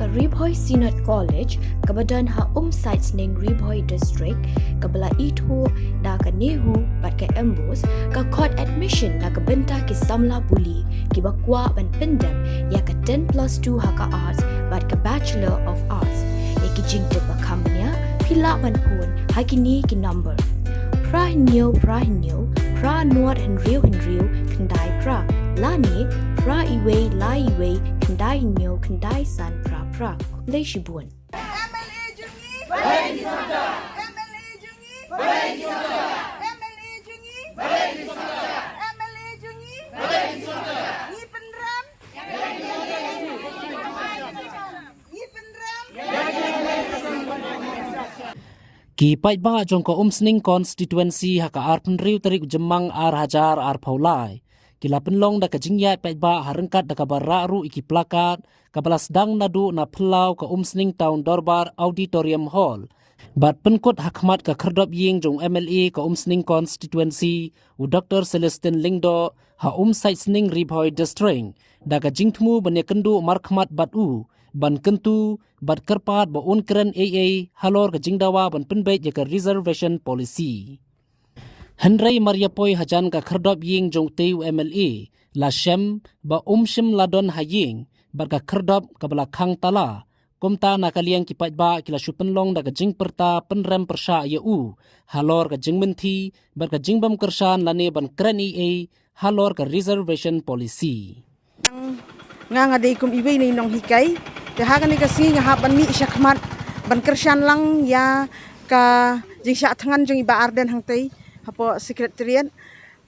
ka Ribhoi Synod College kabadan ha sites ning Ribhoi District kabala itu da ka nehu bat ka embos ka court admission na ka benta ki samla buli ki bakwa ban pendam ya ka 10+2 ha ka arts bat ka Bachelor of Arts ya ki jingte ba kambnya pila ban pun ha ki ni ki number pra hinyo pra nuat henriu kendai pra lani pra iwe la iwe kendai hinyo kendai san pra le shibun MLA Jungi baik disangka MLA Jungi baik disangka MLA Jungi baik disangka MLA Jungi baik disangka Yi Penram Yi Penram Ki paitba jong ko umsning constituency haka arpen riu tarik jemang ar hajar ar paulai. Kila penlong da kajingya paitba harengkat da kabararu iki plakat kabalas dang nadu na pelau ka umsning town Dorbar Auditorium Hall. Bat penkut hakmat ka kerdop ying jong MLA ka umsning constituency u Dr. Celestin Lingdo ha site sning Ribhoi District da kajingtmu banya kendu markhmat bat u. Ban kentu bat kerpat ba unkren AA halor ka jingdawa ban penbait ya ka reservation policy. Henry Mariapoi hajan ka kerdop ying jong teu MLA la shem ba shim ladon haying bat ka kerdop ka belakang tala komta na kaliang kipat ba kila supenlong da ka jing perta penrem persha ya u halor ka jing menti bat ka jingbam kersan lane ban kren AA halor ka reservation policy. nga day kum iwe ni nong hikay te hagan ni kasi nga haban mi syakmat ban kersyan lang ya ka jing sya tangan jong iba arden hangtay hapo secretariat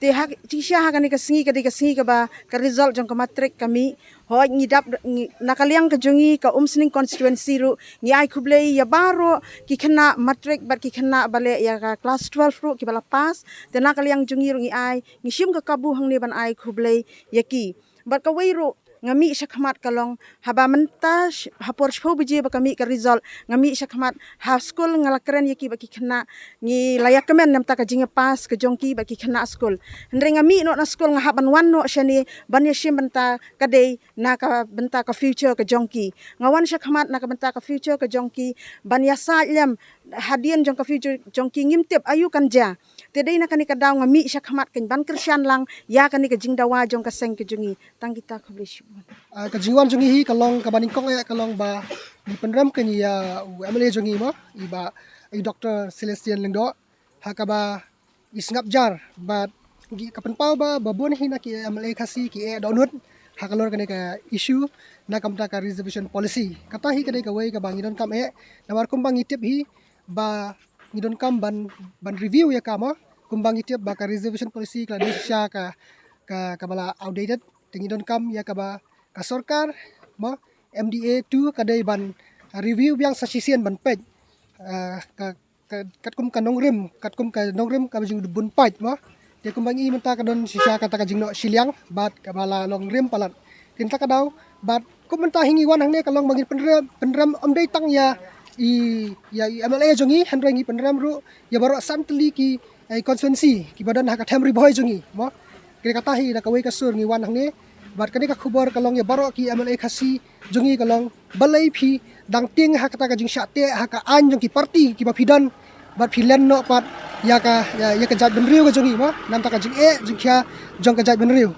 te hag jing sya hagan ni kasi ka ba ka result jong ka matric kami ho ngidap nakaliang ka jongi ka umsning constituency ru ngi ay kublay ya baro ki kana matric bat ki kana bale ya ka class 12 ru ki bala pass te nakaliang jongi ru ngi ay ngi sim ka kabu hang ni ban ay kublay yaki bat ka wayro ngami syakmat kalong haba mentas hapor shpo biji ba kami ka result ngami syakmat ha school ngalakren yaki baki kena ngi layak kemen nam ta ka jinga pas ke jongki baki kena school hendre ngami no na school ngahaban wan no syani ban yashim benta kadai na ka benta ka future ke jongki ngawan syakmat na ka benta ka future ke jongki ban yasa lem hadian jong ka future jongki ngimtip ayu kanja tedai na kani ka daw ngami syakmat ken ban kersyan lang ya kani ka jingdawa jong ka seng ke jongi tang kita ka Kajingwan jongi hi kalong kabaningkong kalong ba di penram kani ya MLA jongi mo iba ay Dr. Celestin Lingdo hakaba isngap jar but kapenpau ba babon hi na ki MLA kasi ki donut hakalor kani ka issue na kamta ka reservation policy kata hi kani ka way ka bangidon kam nawar kumbang itip hi ba ngidon kam ban review ya kamo kumbang itip ba ka reservation policy kala desya ka kabala outdated tingidon kam ya kaba ka sarkar mo MDA 2 kadai ban review biang sasisian ban pej katkum ka nongrim ka jing bun paj mo te kumbangi menta ka don sisya kata ka jing no siliang bat kabala nongrim palat tinta ka daw bat kumenta hingiwan hang ne kalong bangin penram amdai tang ya MLA jongi handra ngi penram ru ya baro samtli ki ai constituency ki badan ha ka tham Ribhoi jongi mo kira kata hi da kawai kasur ngi wan hang ne bat kani ka khubor kalong ya baro ki MLA khasi jongi kalong balai phi dang ting ha kata ka jing syate ha ka an jong ki parti ki bafidan bat philen no pat ya ka jat benriu ka jongi mo nam ta ka jing jing kya jong ka jat benriu